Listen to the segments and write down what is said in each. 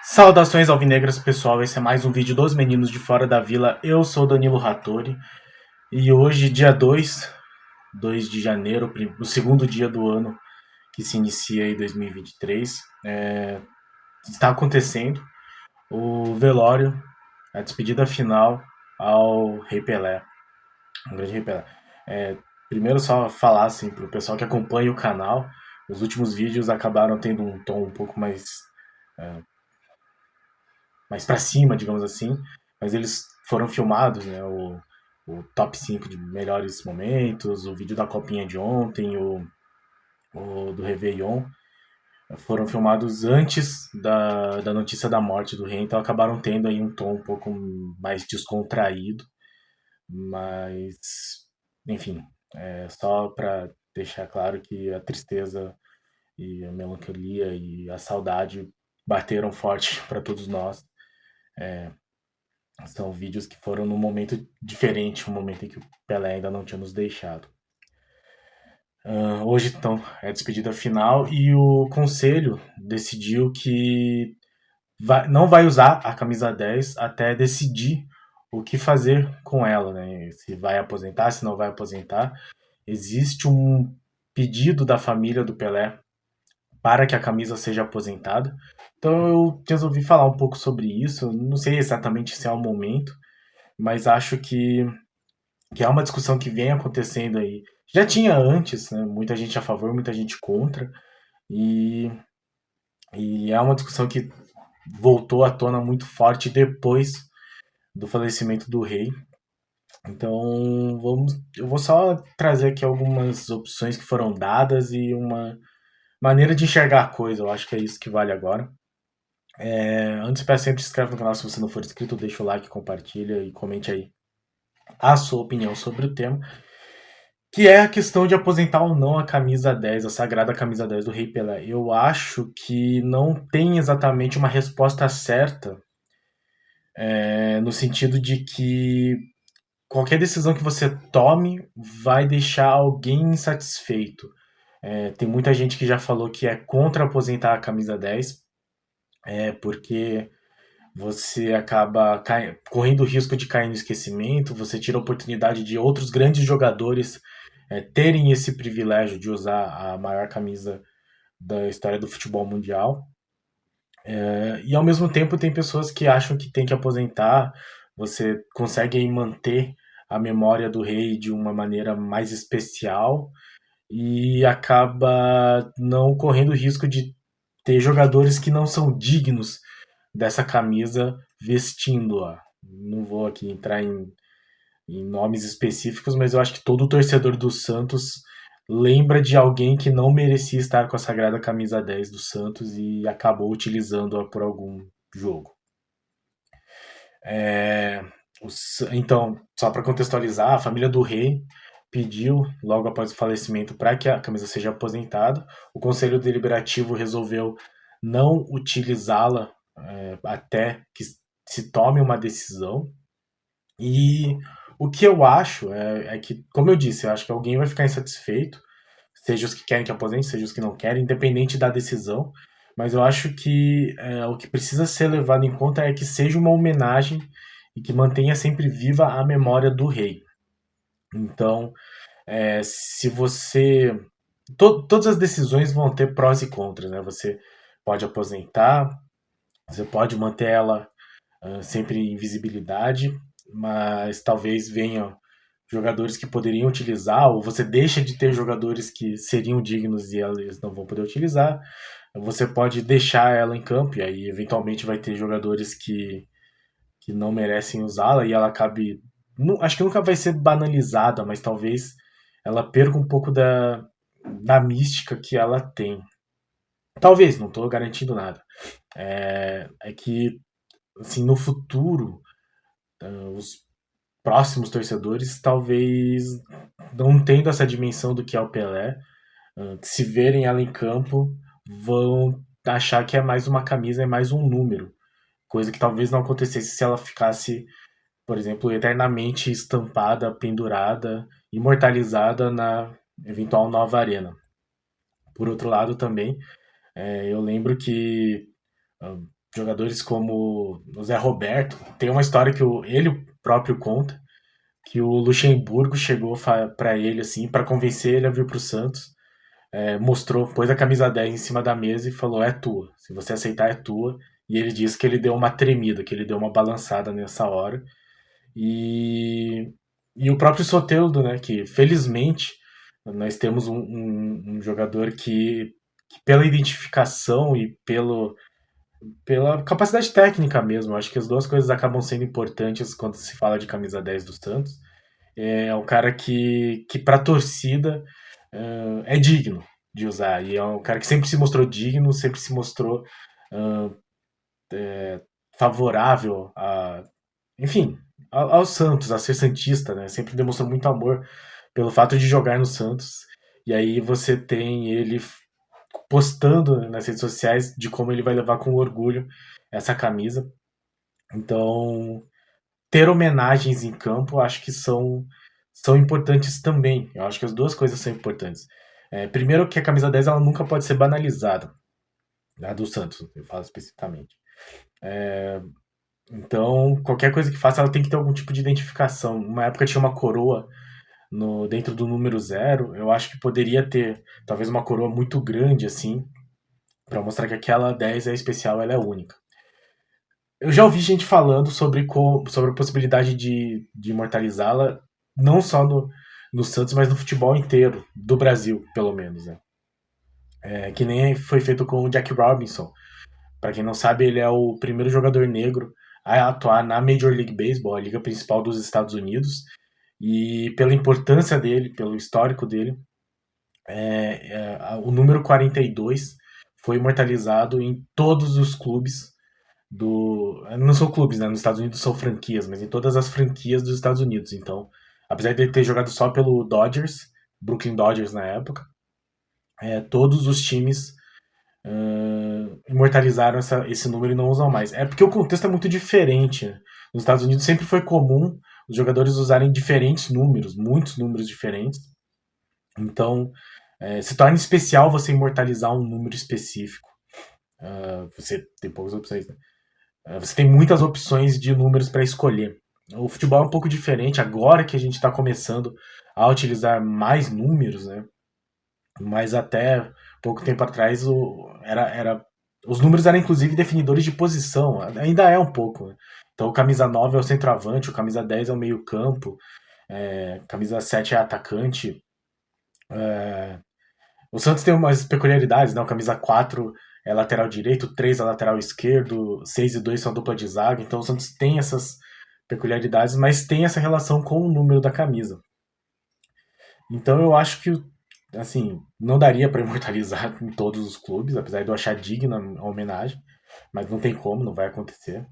Saudações alvinegras, pessoal. Esse é mais um vídeo dos Meninos de Fora da Vila. Eu sou Danilo Rattori e hoje, dia 2 de janeiro, o segundo dia do ano que se inicia em 2023, está acontecendo o velório, a despedida final ao Rei Pelé, um grande Rei Pelé. Primeiro, só falar assim, para o pessoal que acompanha o canal, os últimos vídeos acabaram tendo um tom um pouco mais para cima, digamos assim, mas eles foram filmados, né? O top 5 de melhores momentos, o vídeo da copinha de ontem, o do Réveillon, foram filmados antes da notícia da morte do rei, então acabaram tendo aí um tom um pouco mais descontraído, mas enfim, só para deixar claro que a tristeza e a melancolia e a saudade bateram forte para todos nós. São vídeos que foram num momento diferente, um momento em que o Pelé ainda não tinha nos deixado. Hoje, então, é a despedida final e o conselho decidiu que não vai usar a camisa 10 até decidir o que fazer com ela, né? Se vai aposentar, se não vai aposentar. Existe um pedido da família do Pelé para que a camisa seja aposentada. Então eu resolvi falar um pouco sobre isso. Não sei exatamente se é o momento, mas acho que é uma discussão que vem acontecendo aí. Já tinha antes, né? Muita gente a favor, muita gente contra, e, e é uma discussão que voltou à tona muito forte depois do falecimento do rei. Então, eu vou só trazer aqui algumas opções que foram dadas e uma maneira de enxergar a coisa. Eu acho que é isso que vale agora. Antes, peço sempre se inscreve no canal se você não for inscrito, deixa o like, compartilha e comente aí a sua opinião sobre o tema. Que é a questão de aposentar ou não a camisa 10, a sagrada camisa 10 do Rei Pelé. Eu acho que não tem exatamente uma resposta certa, no sentido de que qualquer decisão que você tome vai deixar alguém insatisfeito. Tem muita gente que já falou que é contra aposentar a camisa 10, porque você acaba correndo o risco de cair no esquecimento, você tira a oportunidade de outros grandes jogadores terem esse privilégio de usar a maior camisa da história do futebol mundial. E ao mesmo tempo tem pessoas que acham que tem que aposentar, você consegue aí manter a memória do rei de uma maneira mais especial e acaba não correndo o risco de ter jogadores que não são dignos dessa camisa vestindo-a. Não vou aqui entrar em nomes específicos, mas eu acho que todo torcedor do Santos lembra de alguém que não merecia estar com a sagrada camisa 10 do Santos e acabou utilizando-a por algum jogo. Então, só para contextualizar, a família do rei pediu, logo após o falecimento, para que a camisa seja aposentada. O Conselho Deliberativo resolveu não utilizá-la até que se tome uma decisão. E o que eu acho é que, como eu disse, eu acho que alguém vai ficar insatisfeito, seja os que querem que aposente, seja os que não querem, independente da decisão. Mas eu acho que o que precisa ser levado em conta é que seja uma homenagem e que mantenha sempre viva a memória do rei. Então, se você. Todas as decisões vão ter prós e contras, né? Você pode aposentar, você pode manter ela sempre em visibilidade, mas talvez venham jogadores que poderiam utilizar, ou você deixa de ter jogadores que seriam dignos e eles não vão poder utilizar. Você pode deixar ela em campo, e aí eventualmente vai ter jogadores que não merecem usá-la e ela acabe. Acho que nunca vai ser banalizada, mas talvez ela perca um pouco da mística que ela tem. Talvez, não estou garantindo nada. É que, assim, no futuro, os próximos torcedores talvez não tendo essa dimensão do que é o Pelé, se verem ela em campo, vão achar que é mais uma camisa, é mais um número. Coisa que talvez não acontecesse se ela ficasse, por exemplo, eternamente estampada, pendurada, imortalizada na eventual nova arena. Por outro lado também, eu lembro que ah, jogadores como o Zé Roberto, tem uma história que ele próprio conta, que o Luxemburgo chegou para ele assim, para convencer ele a vir para o Santos, mostrou, pôs a camisa 10 em cima da mesa e falou: é tua, se você aceitar é tua. E ele disse que ele deu uma tremida, que ele deu uma balançada nessa hora. E, e o próprio Soteldo, né, que felizmente nós temos um jogador que pela identificação e pela capacidade técnica mesmo, acho que as duas coisas acabam sendo importantes quando se fala de camisa 10 do Santos. É um cara que para a torcida é digno de usar. E é um cara que sempre se mostrou digno, sempre se mostrou favorável enfim, ao Santos, a ser santista, né? Sempre demonstrou muito amor pelo fato de jogar no Santos. E aí você tem ele postando, né, nas redes sociais de como ele vai levar com orgulho essa camisa. Então, ter homenagens em campo, acho que são importantes também. Eu acho que as duas coisas são importantes. Primeiro que a camisa 10 ela nunca pode ser banalizada, né, do Santos, eu falo especificamente. Então, qualquer coisa que faça, ela tem que ter algum tipo de identificação. Uma época tinha uma coroa no dentro do número zero. Eu acho que poderia ter, talvez, uma coroa muito grande, assim, para mostrar que aquela 10 é especial, ela é única. Eu já ouvi gente falando sobre a possibilidade de imortalizá-la, não só no Santos, mas no futebol inteiro, do Brasil, pelo menos, né? Que nem foi feito com o Jack Robinson. Para quem não sabe, ele é o primeiro jogador negro a atuar na Major League Baseball, a liga principal dos Estados Unidos. E pela importância dele, pelo histórico dele, o número 42 foi imortalizado em todos os clubes não são clubes, né? Nos Estados Unidos são franquias, mas em todas as franquias dos Estados Unidos. Então, apesar de ele ter jogado só pelo Dodgers, Brooklyn Dodgers na época, todos os times imortalizaram esse número e não usam mais. É porque o contexto é muito diferente, né? Nos Estados Unidos sempre foi comum os jogadores usarem diferentes números, muitos números diferentes. Então, se torna especial você imortalizar um número específico. Você tem poucas opções, né? Você tem muitas opções de números para escolher. O futebol é um pouco diferente agora que a gente está começando a utilizar mais números, né? Mas até pouco tempo atrás os números eram inclusive definidores de posição, ainda é um pouco. Né? Então o camisa 9 é o centroavante, o camisa 10 é o meio-campo, camisa 7 é atacante. O Santos tem umas peculiaridades, né? O camisa 4 é lateral direito, 3 é lateral esquerdo, 6 e 2 são dupla de zaga. Então o Santos tem essas peculiaridades, mas tem essa relação com o número da camisa. Então eu acho que, assim, não daria para imortalizar em todos os clubes, apesar de eu achar digna a homenagem, mas não tem como, não vai acontecer.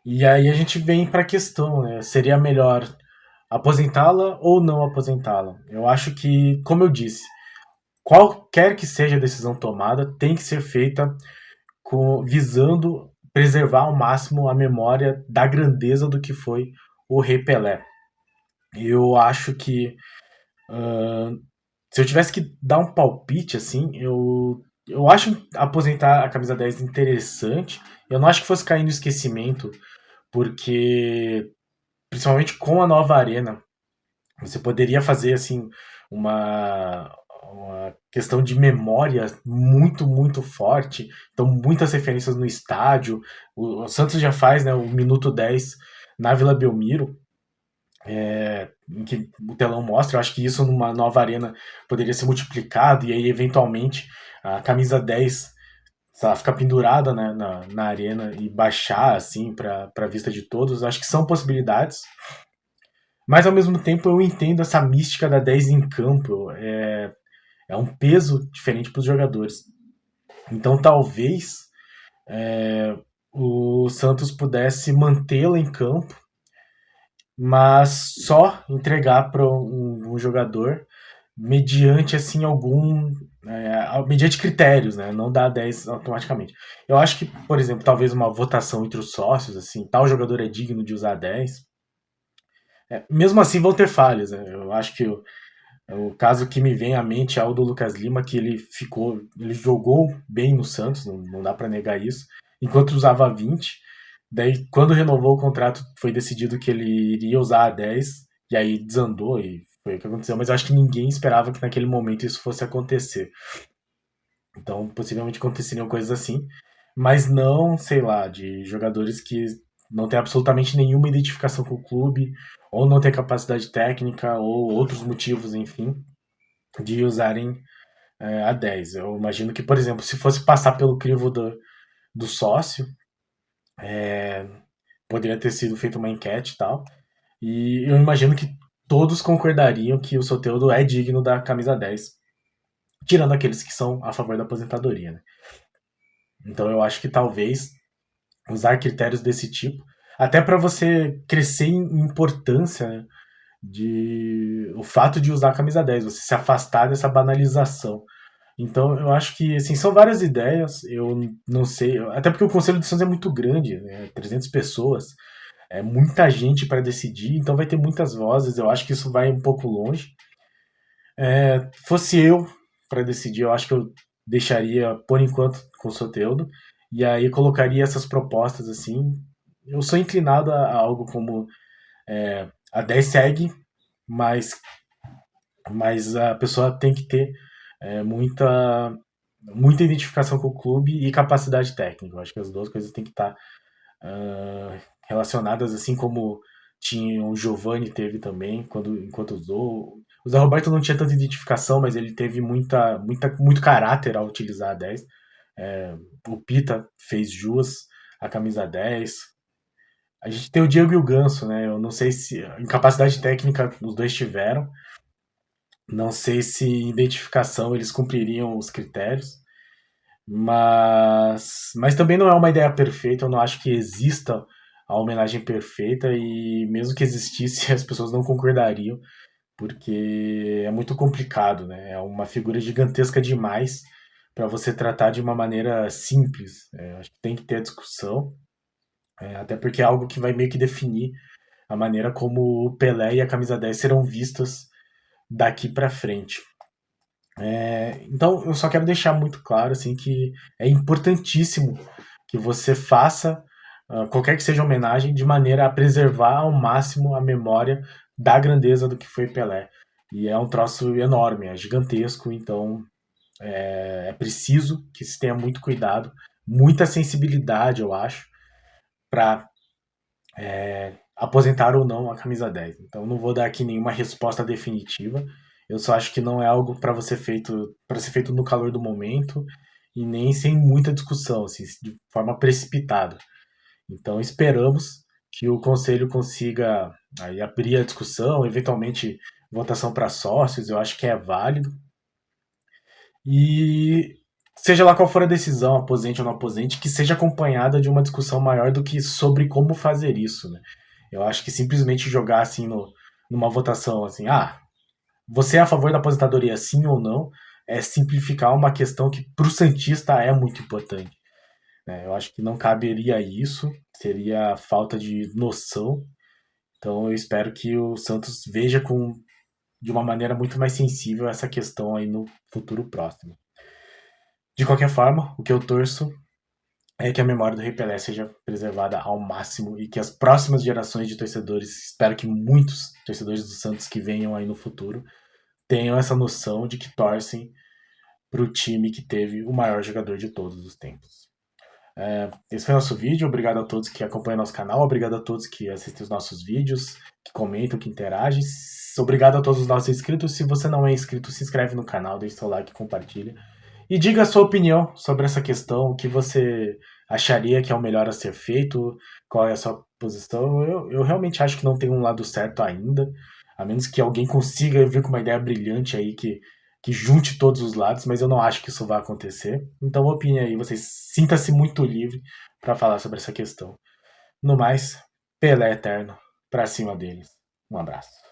E aí a gente vem para a questão, né? Seria melhor aposentá-la ou não aposentá-la? Eu acho que, como eu disse, qualquer que seja a decisão tomada, tem que ser feita visando preservar ao máximo a memória da grandeza do que foi o Rei Pelé. Eu acho que se eu tivesse que dar um palpite, assim, eu acho aposentar a camisa 10 interessante. Eu não acho que fosse cair no esquecimento, porque, principalmente com a nova arena, você poderia fazer, assim, uma questão de memória muito, muito forte. Então, muitas referências no estádio. O Santos já faz, né, o minuto 10 na Vila Belmiro, em que o telão mostra. Eu acho que isso numa nova arena poderia ser multiplicado e aí, eventualmente, a camisa 10 sei lá, ficar pendurada, né, na arena e baixar assim para a vista de todos. Acho que são possibilidades. Mas ao mesmo tempo eu entendo essa mística da 10 em campo. É um peso diferente para os jogadores. Então talvez o Santos pudesse mantê-la em campo, mas só entregar para um jogador mediante assim mediante critérios, né? Não dá 10 automaticamente. Eu acho que, por exemplo, talvez uma votação entre os sócios, assim, tal jogador é digno de usar 10. Mesmo assim vão ter falhas, né? Eu acho que O caso que me vem à mente é o do Lucas Lima, que ele jogou bem no Santos, não dá para negar isso, enquanto usava 20. Daí, quando renovou o contrato, foi decidido que ele iria usar a 10, e aí desandou, e foi o que aconteceu. Mas eu acho que ninguém esperava que naquele momento isso fosse acontecer. Então, possivelmente aconteceriam coisas assim, mas não, sei lá, de jogadores que não têm absolutamente nenhuma identificação com o clube, ou não têm capacidade técnica, ou outros motivos, enfim, de usarem a 10. Eu imagino que, por exemplo, se fosse passar pelo crivo do sócio, poderia ter sido feita uma enquete e tal, e eu imagino que todos concordariam que o Soteldo é digno da camisa 10, tirando aqueles que são a favor da aposentadoria, né? Então eu acho que talvez usar critérios desse tipo, até para você crescer em importância, né, de o fato de usar a camisa 10, você se afastar dessa banalização. Então eu acho que assim, são várias ideias, eu não sei, até porque o Conselho de Santos é muito grande, né, 300 pessoas, é muita gente para decidir, então vai ter muitas vozes, eu acho que isso vai um pouco longe. Fosse eu para decidir, eu acho que eu deixaria por enquanto com o Soteldo e aí colocaria essas propostas assim. Eu sou inclinado a algo como a 10 segue, mas, mas a pessoa tem que ter muita identificação com o clube e capacidade técnica. Eu acho que as duas coisas têm que estar relacionadas, assim como tinha o Giovani teve também enquanto usou. O Zé Roberto não tinha tanta identificação, mas ele teve muito caráter ao utilizar a 10. O Pita fez jus à camisa 10. A gente tem o Diego e o Ganso, né? Eu não sei se em capacidade técnica os dois tiveram. Não sei se em identificação eles cumpririam os critérios. Mas também não é uma ideia perfeita, eu não acho que exista a homenagem perfeita e mesmo que existisse, as pessoas não concordariam, porque é muito complicado, né? É uma figura gigantesca demais para você tratar de uma maneira simples. Acho que tem que ter a discussão, até porque é algo que vai meio que definir a maneira como o Pelé e a camisa 10 serão vistas daqui para frente. Então, eu só quero deixar muito claro assim que é importantíssimo que você faça qualquer que seja a homenagem de maneira a preservar ao máximo a memória da grandeza do que foi Pelé. E é um troço enorme, é gigantesco, então é preciso que se tenha muito cuidado, muita sensibilidade, eu acho, para aposentar ou não a camisa 10. Então não vou dar aqui nenhuma resposta definitiva. Eu só acho que não é algo para ser feito no calor do momento e nem sem muita discussão, assim, de forma precipitada. Então esperamos que o conselho consiga aí abrir a discussão, eventualmente votação para sócios, eu acho que é válido. E seja lá qual for a decisão, aposente ou não aposente, que seja acompanhada de uma discussão maior do que sobre como fazer isso, né? Eu acho que simplesmente jogar assim numa votação assim, você é a favor da aposentadoria sim ou não, é simplificar uma questão que para o Santista é muito importante, né? Eu acho que não caberia isso, seria falta de noção. Então eu espero que o Santos veja de uma maneira muito mais sensível essa questão aí no futuro próximo. De qualquer forma, o que eu torço é que a memória do Rei Pelé seja preservada ao máximo e que as próximas gerações de torcedores, espero que muitos torcedores do Santos que venham aí no futuro, tenham essa noção de que torcem para o time que teve o maior jogador de todos os tempos. Esse foi o nosso vídeo. Obrigado a todos que acompanham nosso canal. Obrigado a todos que assistem os nossos vídeos, que comentam, que interagem. Obrigado a todos os nossos inscritos. Se você não é inscrito, se inscreve no canal, deixa seu like, compartilha. E diga a sua opinião sobre essa questão, o que você acharia que é o melhor a ser feito, qual é a sua posição. Eu realmente acho que não tem um lado certo ainda, a menos que alguém consiga vir com uma ideia brilhante aí que junte todos os lados, mas eu não acho que isso vai acontecer. Então opine aí, você sinta-se muito livre para falar sobre essa questão. No mais, Pelé eterno, pra cima deles. Um abraço.